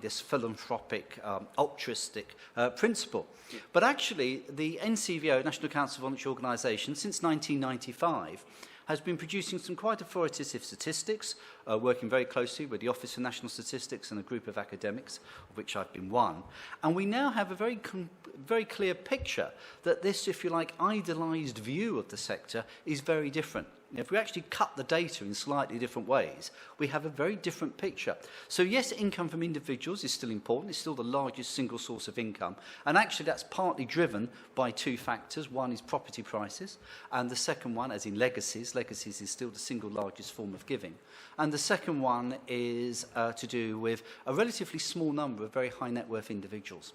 this philanthropic, altruistic principle. But actually, the NCVO, National Council of Voluntary Organisations, since 1995, has been producing some quite authoritative statistics, working very closely with the Office for National Statistics and a group of academics, of which I've been one. And we now have a very clear picture that this, if you like, idealised view of the sector is very different. If we actually cut the data in slightly different ways, we have a very different picture. So yes, income from individuals is still important. It's still the largest single source of income. And actually that's partly driven by two factors. One is property prices. And the second one, as in legacies, legacies is still the single largest form of giving. And the second one is to do with a relatively small number of very high net worth individuals.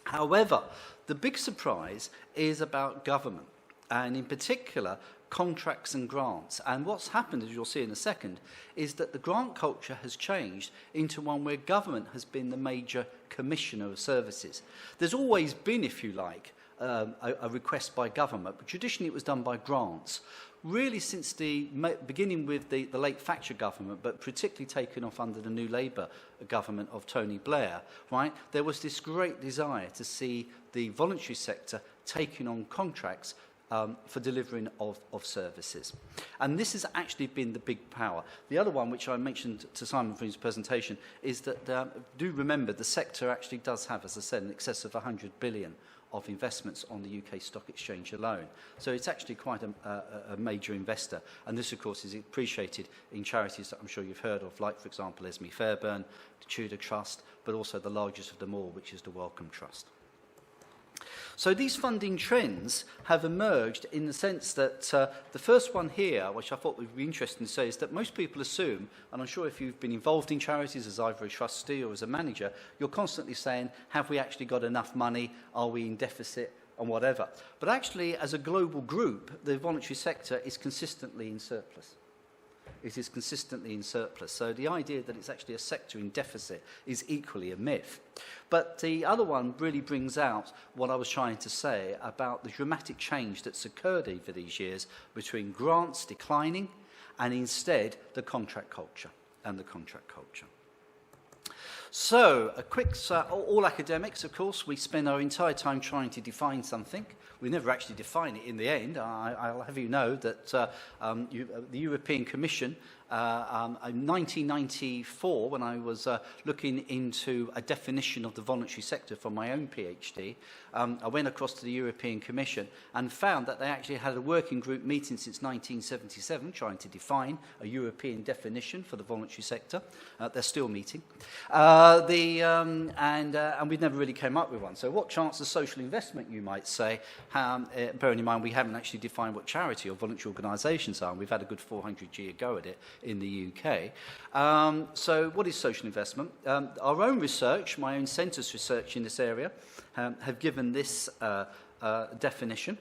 However, the big surprise is about government, and in particular, contracts and grants. And what's happened, as you'll see in a second, is that the grant culture has changed into one where government has been the major commissioner of services. There's always been, if you like, a request by government, but traditionally it was done by grants. Really since beginning with the late Thatcher government, but particularly taken off under the new Labour government of Tony Blair, right, there was this great desire to see the voluntary sector taking on contracts for delivering of services. And this has actually been the big power. The other one, which I mentioned to Simon for his presentation, is that do remember the sector actually does have, as I said, in excess of 100 billion of investments on the UK Stock Exchange alone. So it's actually quite a major investor. And this, of course, is appreciated in charities that I'm sure you've heard of, like, for example, Esme Fairbairn, the Tudor Trust, but also the largest of them all, which is the Wellcome Trust. So these funding trends have emerged in the sense that the first one here, which I thought would be interesting to say, is that most people assume, and I'm sure if you've been involved in charities as either a trustee or as a manager, you're constantly saying, have we actually got enough money? Are we in deficit? And whatever. But actually, as a global group, the voluntary sector is consistently in surplus. It is consistently in surplus. So the idea that it's actually a sector in deficit is equally a myth. But the other one really brings out what I was trying to say about the dramatic change that's occurred over these years between grants declining and instead the contract culture and the contract culture. So, a quick, all academics, of course, we spend our entire time trying to define something. We never actually define it in the end. I'll have you know that the European Commission, in 1994, when I was looking into a definition of the voluntary sector for my own PhD, I went across to the European Commission and found that they actually had a working group meeting since 1977 trying to define a European definition for the voluntary sector. They're still meeting. And we never really came up with one. So what chance of social investment, you might say, bearing in mind we haven't actually defined what charity or voluntary organisations are, and we've had a good 400 year go at it in the UK. So what is social investment? Our own research, my own centre's research in this area, have given this definition.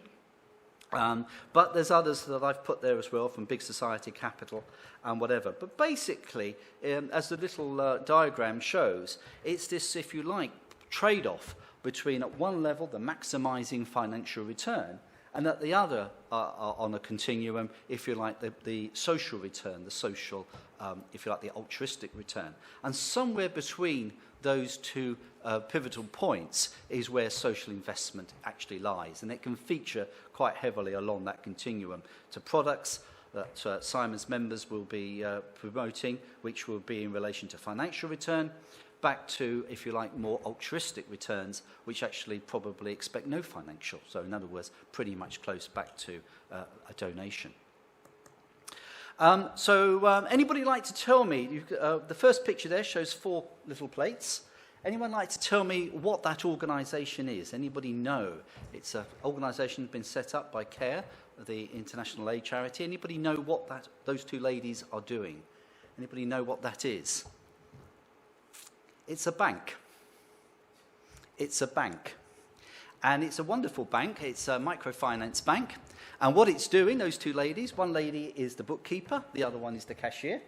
But there's others that I've put there as well, from Big Society Capital and whatever. But basically, as the little diagram shows, it's this, if you like, trade-off between, at one level, the maximising financial return, and at the other, on a continuum, if you like, the social return, the social, if you like, the altruistic return. And somewhere between those two pivotal points is where social investment actually lies. And it can feature quite heavily along that continuum to products that Simon's members will be promoting, which will be in relation to financial return, back to, if you like, more altruistic returns, which actually probably expect no financial. So in other words, pretty much close back to a donation. Anybody like to tell me, the first picture there shows 4 little plates. Anyone like to tell me what that organisation is? Anybody know? It's an organisation been set up by CARE, the International Aid Charity. Anybody know what those 2 ladies are doing? Anybody know what that is? It's a bank. It's a bank. And it's a wonderful bank. It's a microfinance bank. And what it's doing, those 2 ladies, one lady is the bookkeeper, the other one is the cashier.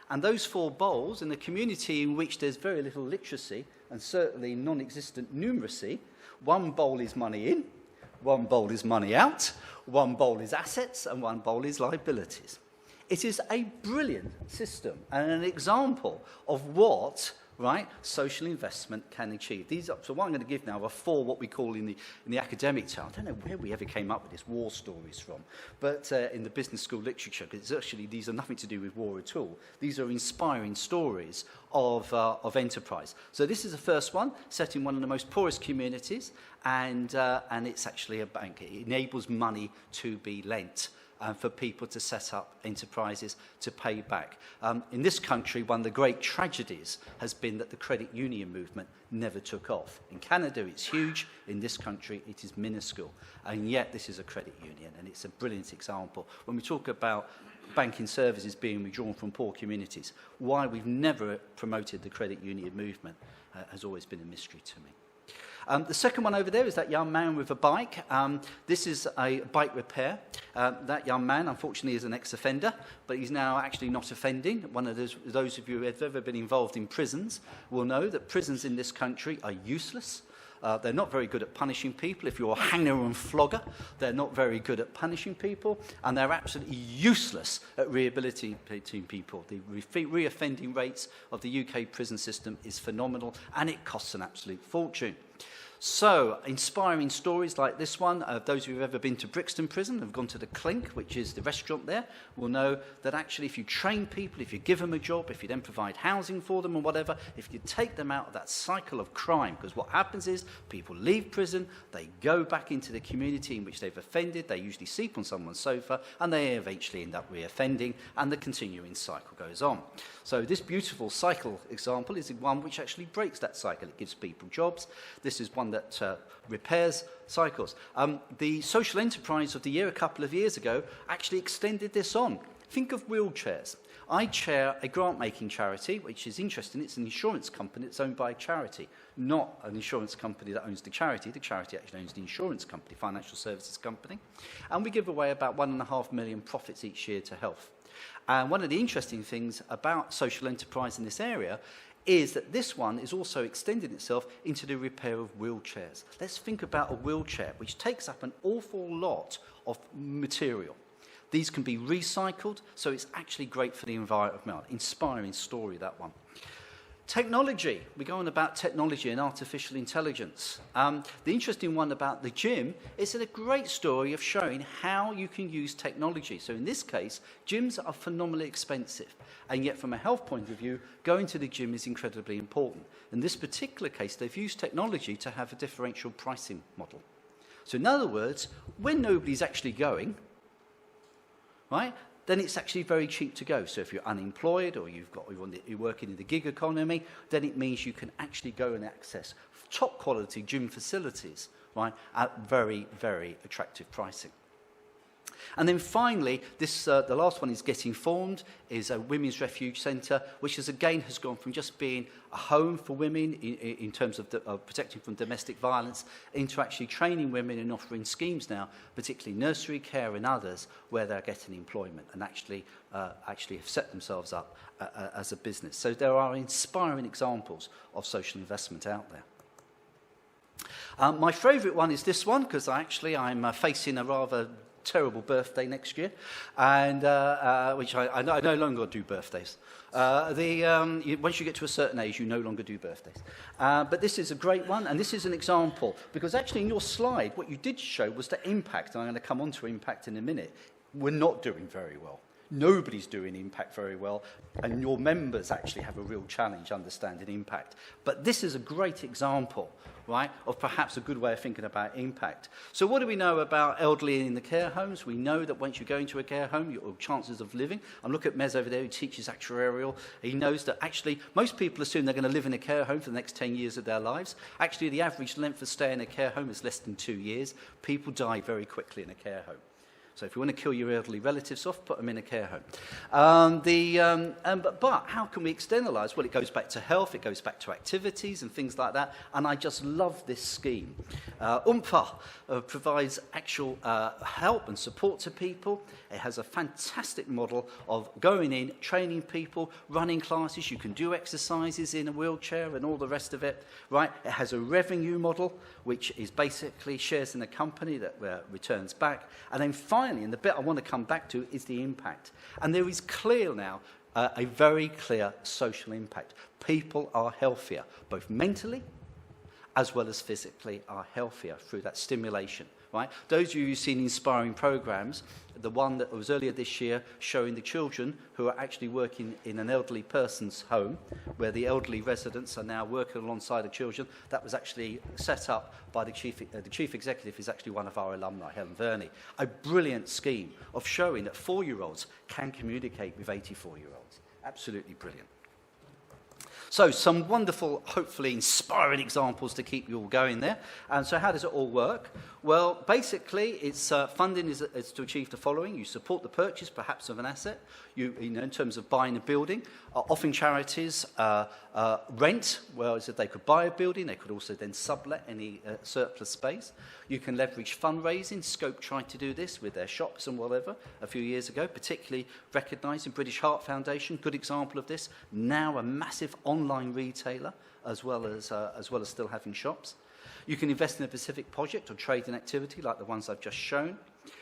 And those 4 bowls, in a community in which there's very little literacy and certainly non-existent numeracy, one bowl is money in, one bowl is money out, one bowl is assets, and one bowl is liabilities. It is a brilliant system and an example of what right, social investment can achieve. These are, so what I'm going to give now are 4 what we call in the academic term. I don't know where we ever came up with this war stories from, but in the business school literature, because actually these are nothing to do with war at all. These are inspiring stories of enterprise. So this is the first one, set in one of the most poorest communities, and it's actually a bank. It enables money to be lent for people to set up enterprises to pay back. In this country, one of the great tragedies has been that the credit union movement never took off. In Canada, it's huge. In this country, it is minuscule. And yet, this is a credit union, and it's a brilliant example. When we talk about banking services being withdrawn from poor communities, why we've never promoted the credit union movement has always been a mystery to me. The second one over there is that young man with a bike. This is a bike repair. That young man, unfortunately, is an ex-offender, but he's now actually not offending. One of those of you who have ever been involved in prisons will know that prisons in this country are useless. They're not very good at punishing people. If you're a hanger and flogger, they're not very good at punishing people, and they're absolutely useless at rehabilitating people. The reoffending rates of the UK prison system is phenomenal, and it costs an absolute fortune. So, inspiring stories like this one, those who have ever been to Brixton Prison, have gone to the Clink, which is the restaurant there, will know that actually if you train people, if you give them a job, if you then provide housing for them or whatever, if you take them out of that cycle of crime, because what happens is people leave prison, they go back into the community in which they've offended, they usually sleep on someone's sofa, and they eventually end up reoffending, and the continuing cycle goes on. So this beautiful cycle example is one which actually breaks that cycle. It gives people jobs. This is one that repairs cycles. The social enterprise of the year a couple of years ago actually extended this on. Think of wheelchairs. I chair a grant-making charity, which is interesting. It's an insurance company that's owned by a charity, not an insurance company that owns the charity. The charity actually owns the insurance company, financial services company. And we give away about £1.5 million profits each year to health. And one of the interesting things about social enterprise in this area is that this one is also extending itself into the repair of wheelchairs. Let's think about a wheelchair, which takes up an awful lot of material. These can be recycled, so it's actually great for the environment. Inspiring story, that one. Technology. We go on about technology and artificial intelligence. The interesting one about the gym is a great story of showing how you can use technology. So in this case, gyms are phenomenally expensive. And yet from a health point of view, going to the gym is incredibly important. In this particular case, they've used technology to have a differential pricing model. So in other words, when nobody's actually going, right, then it's actually very cheap to go. So if you're unemployed or you're working in the gig economy, then it means you can actually go and access top quality gym facilities, right, at very, very attractive pricing. And then finally, this the last one is Getting Formed, is a women's refuge centre, which has gone from just being a home for women in terms of protecting from domestic violence into actually training women and offering schemes now, particularly nursery care and others, where they're getting employment and actually have set themselves up as a business. So there are inspiring examples of social investment out there. My favourite one is this one, because I'm facing a rather terrible birthday next year, and which I no longer do birthdays. Once you get to a certain age, you no longer do birthdays. But this is a great one, and this is an example, because actually in your slide, what you did show was the impact, and I'm going to come on to impact in a minute. We're not doing very well. Nobody's doing impact very well, and your members actually have a real challenge understanding impact. But this is a great example, right, of perhaps a good way of thinking about impact. So what do we know about elderly in the care homes? We know that once you go into a care home, your chances of living, I'm looking at Mez over there who teaches actuarial, he knows that actually most people assume they're going to live in a care home for the next 10 years of their lives. Actually, the average length of stay in a care home is less than 2 years. People die very quickly in a care home. So if you want to kill your elderly relatives off, put them in a care home. But how can we externalise? Well, it goes back to health, it goes back to activities and things like that. And I just love this scheme. UMPA provides actual help and support to people. It has a fantastic model of going in, training people, running classes. You can do exercises in a wheelchair and all the rest of it, right? It has a revenue model, which is basically shares in a company that returns back. And then finally, and the bit I want to come back to, is the impact. And there is clear now a very clear social impact. People are healthier, both mentally as well as physically are healthier through that stimulation. Right? Those of you who've seen inspiring programs, the one that was earlier this year showing the children who are actually working in an elderly person's home, where the elderly residents are now working alongside the children, that was actually set up by the chief executive is actually one of our alumni, Helen Verney. A brilliant scheme of showing that 4-year-olds can communicate with 84-year-olds. Absolutely brilliant. So some wonderful, hopefully inspiring examples to keep you all going there. And so how does it all work? Well, basically, it's funding is to achieve the following. You support the purchase, perhaps, of an asset. You know, in terms of buying a building. Often charities rent, well, as if they could buy a building. They could also then sublet any surplus space. You can leverage fundraising. Scope tried to do this with their shops and whatever a few years ago, particularly recognising British Heart Foundation, good example of this. Now a massive online retailer, as well as still having shops. You can invest in a specific project or trading activity like the ones I've just shown.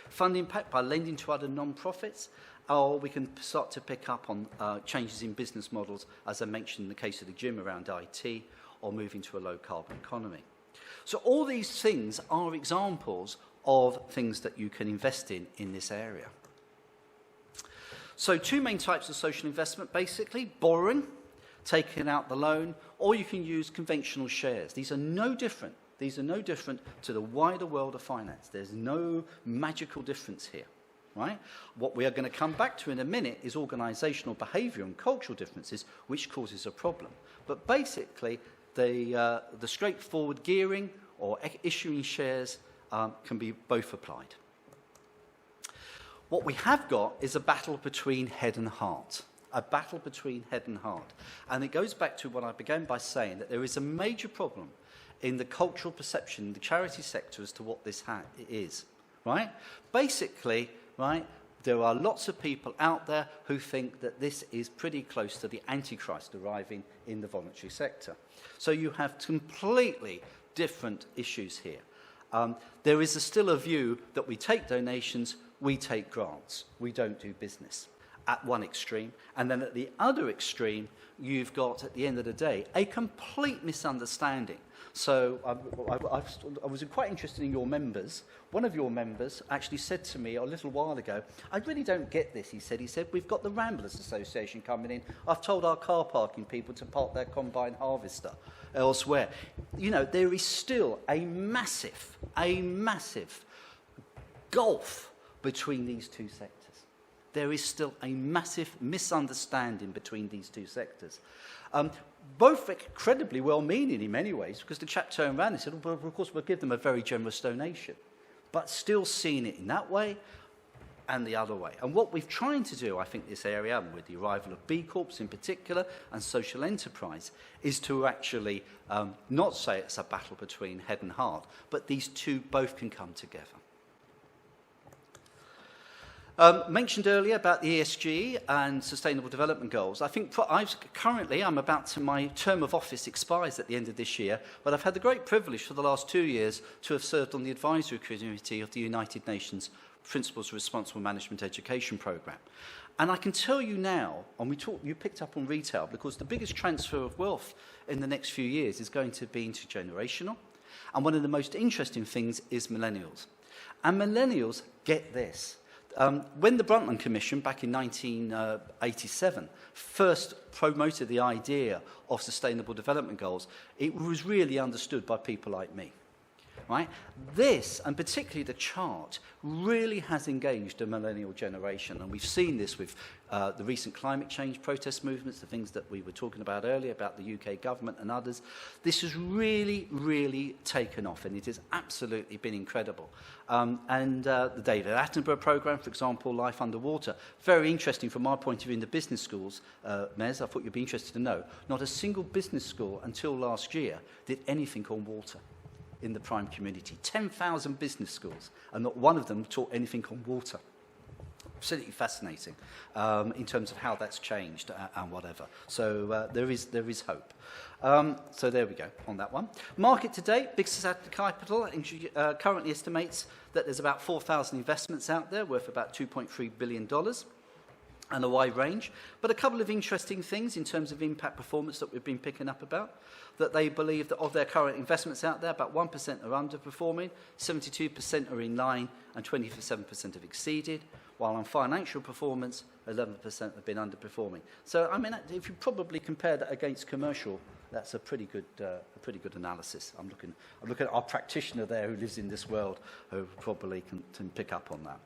Fund impact by lending to other non-profits. Or we can start to pick up on changes in business models, as I mentioned in the case of the gym around IT, or moving to a low-carbon economy. So all these things are examples of things that you can invest in this area. So 2 main types of social investment, basically. Borrowing, taking out the loan, or you can use conventional shares. These are no different. These are no different to the wider world of finance. There's no magical difference here, right? What we are going to come back to in a minute is organisational behaviour and cultural differences, which causes a problem. But basically, the straightforward gearing or issuing shares can be both applied. What we have got is a battle between head and heart. A battle between head and heart. And it goes back to what I began by saying, that there is a major problem in the cultural perception, the charity sector, as to what this is, right? Basically, right, there are lots of people out there who think that this is pretty close to the Antichrist arriving in the voluntary sector. So you have completely different issues here. There is still a view that we take donations, we take grants, we don't do business. At one extreme, and then at the other extreme, you've got, at the end of the day, a complete misunderstanding. So I was quite interested in your members. One of your members actually said to me a little while ago, I really don't get this, he said, we've got the Ramblers Association coming in. I've told our car parking people to park their combine harvester elsewhere. You know, there is still a massive gulf between these two sectors. There is still a massive misunderstanding between these two sectors. Both incredibly well-meaning in many ways, because the chap turned around and said, well, of course, we'll give them a very generous donation. But still seeing it in that way and the other way. And what we've tried to do, I think, this area, with the arrival of B Corps in particular and social enterprise, is to actually not say it's a battle between head and heart, but these two both can come together. Mentioned earlier about the ESG and Sustainable Development Goals. I think I'm about to, my term of office expires at the end of this year, but I've had the great privilege for the last 2 years to have served on the advisory committee of the United Nations Principles for Responsible Management Education Programme. And I can tell you now, and you picked up on retail, because the biggest transfer of wealth in the next few years is going to be intergenerational. And one of the most interesting things is millennials. And millennials get this. When the Brundtland Commission, back in 1987, first promoted the idea of Sustainable Development Goals, it was really understood by people like me. Right? This, and particularly the chart, really has engaged a millennial generation. And we've seen this with the recent climate change protest movements, the things that we were talking about earlier about the UK government and others. This has really, really taken off, and it has absolutely been incredible. The David Attenborough programme, for example, Life Underwater, very interesting from my point of view in the business schools, Mez, I thought you'd be interested to know. Not a single business school until last year did anything on water in the prime community. 10,000 business schools, and not one of them taught anything on water. Absolutely fascinating in terms of how that's changed and whatever. So there is hope. So there we go on that one. Market to date, Big Society Capital currently estimates that there's about 4,000 investments out there worth about $2.3 billion. and a wide range. But a couple of interesting things in terms of impact performance that we've been picking up about, that they believe that of their current investments out there, about 1% are underperforming, 72% are in line, and 27% have exceeded, while on financial performance, 11% have been underperforming. So, I mean, if you probably compare that against commercial, that's a pretty good analysis. I'm looking at our practitioner there who lives in this world, who probably can pick up on that.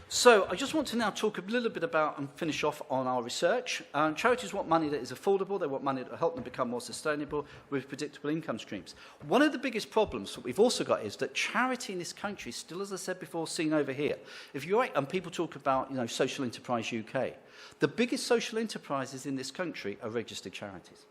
So I just want to now talk a little bit about and finish off on our research. Charities want money that is affordable. They want money that will help them become more sustainable with predictable income streams. One of the biggest problems that we've also got is that charity in this country is still, as I said before, seen over here. And people talk about, Social Enterprise UK. The biggest social enterprises in this country are registered charities.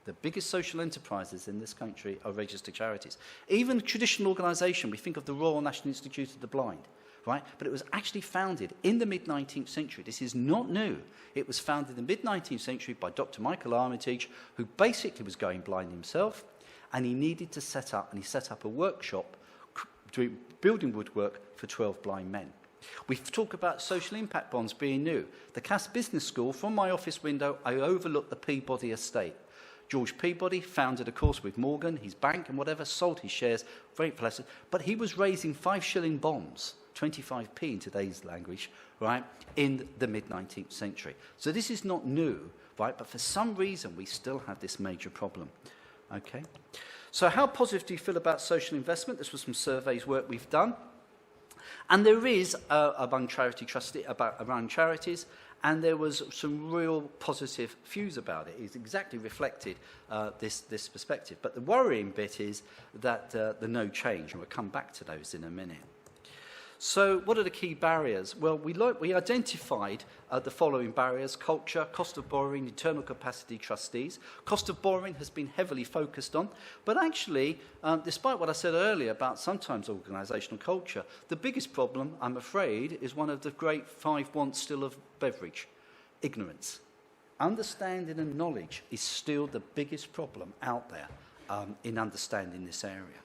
The biggest social enterprises in this country are registered charities. Even a traditional organisation, we think of the Royal National Institute of the Blind, right? But it was actually founded in the mid-19th century. This is not new. It was founded in the mid-19th century by Dr. Michael Armitage, who basically was going blind himself, and he needed to set up a workshop doing building woodwork for 12 blind men. We talk about social impact bonds being new. The Cass Business School, from my office window, I overlook the Peabody estate. George Peabody founded a course with Morgan, his bank and whatever, sold his shares, very pleasant, but he was raising 5-shilling bonds, 25p in today's language, right, in the mid-19th century. So this is not new, right, but for some reason we still have this major problem. Okay? So how positive do you feel about social investment? This was some surveys work we've done. And there is, among around charities, and there was some real positive views about it. It's exactly reflected this perspective. But the worrying bit is that the no change, and we'll come back to those in a minute. So what are the key barriers? Well, we identified the following barriers: culture, cost of borrowing, internal capacity, trustees. Cost of borrowing has been heavily focused on, but actually, despite what I said earlier about sometimes organisational culture, the biggest problem, I'm afraid, is one of the great 5 wants still of beverage: ignorance. Understanding and knowledge is still the biggest problem out there in understanding this area.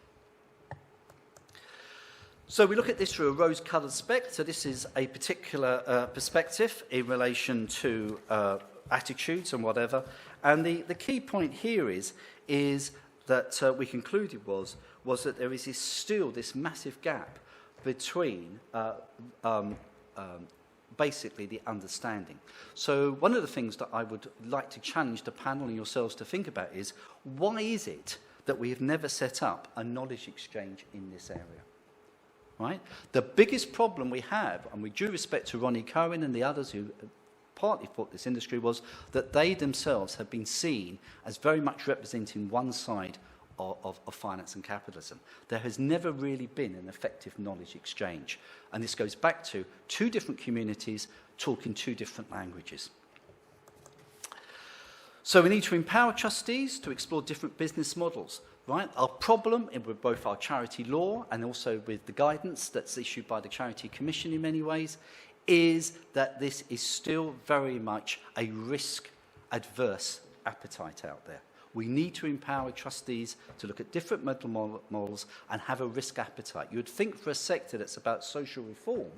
So we look at this through a rose-coloured spec. So this is a particular perspective in relation to attitudes and whatever. And the key point here is that we concluded was that there is still this massive gap between basically the understanding. So one of the things that I would like to challenge the panel and yourselves to think about is, why is it that we have never set up a knowledge exchange in this area? Right? The biggest problem we have, and with due respect to Ronnie Cohen and the others who partly fought this industry, was that they themselves have been seen as very much representing one side of finance and capitalism. There has never really been an effective knowledge exchange. And this goes back to 2 different communities talking 2 different languages. So we need to empower trustees to explore different business models. Right? Our problem with both our charity law and also with the guidance that's issued by the Charity Commission in many ways is that this is still very much a risk-adverse appetite out there. We need to empower trustees to look at different mental models and have a risk appetite. You would think for a sector that's about social reform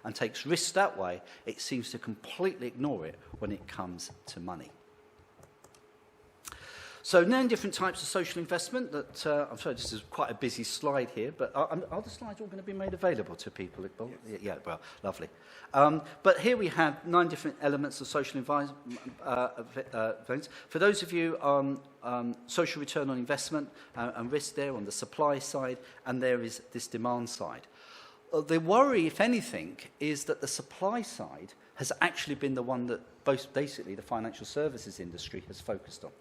and takes risks that way, it seems to completely ignore it when it comes to money. So 9 different types of social investment that, I'm sorry, this is quite a busy slide here, but are the slides all going to be made available to people? Yes. Yeah, well, lovely. But here we have 9 different elements of social investment. For those of you on social return on investment and risk there on the supply side, and there is this demand side. The worry, if anything, is that the supply side has actually been the one that basically the financial services industry has focused on.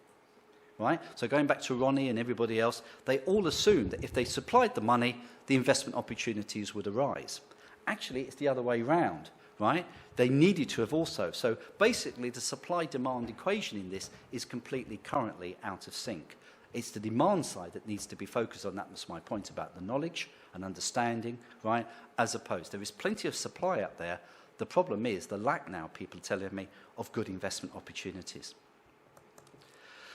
Right? So going back to Ronnie and everybody else, they all assumed that if they supplied the money, the investment opportunities would arise. Actually, it's the other way round, right? They needed to have also. So basically, the supply-demand equation in this is completely currently out of sync. It's the demand side that needs to be focused on. That was my point about the knowledge and understanding, right? As opposed, there is plenty of supply out there. The problem is the lack now, people are telling me, of good investment opportunities.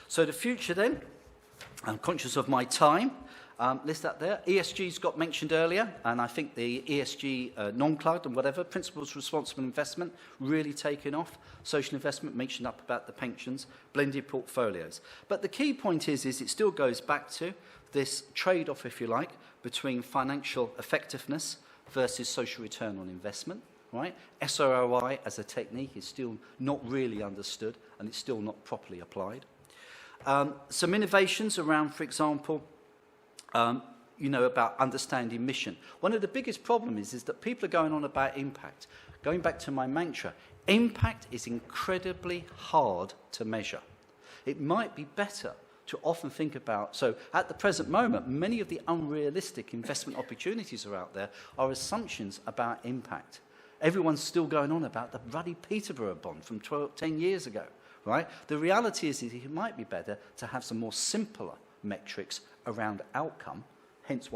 So the future then, I'm conscious of my time, list that there. ESG's got mentioned earlier, and I think the ESG non-cloud and whatever, principles of responsible investment, really taken off. Social investment mentioned up about the pensions, blended portfolios. But the key point is it still goes back to this trade-off, if you like, between financial effectiveness versus social return on investment. Right? SROI as a technique is still not really understood, and it's still not properly applied. Some innovations around, for example, about understanding mission. One of the biggest problems is that people are going on about impact. Going back to my mantra, impact is incredibly hard to measure. It might be better to often think about, so at the present moment, many of the unrealistic investment opportunities are out there are assumptions about impact. Everyone's still going on about the ruddy Peterborough bond from 10 years ago, right? The reality is that it might be better to have some more simpler metrics around outcome, hence why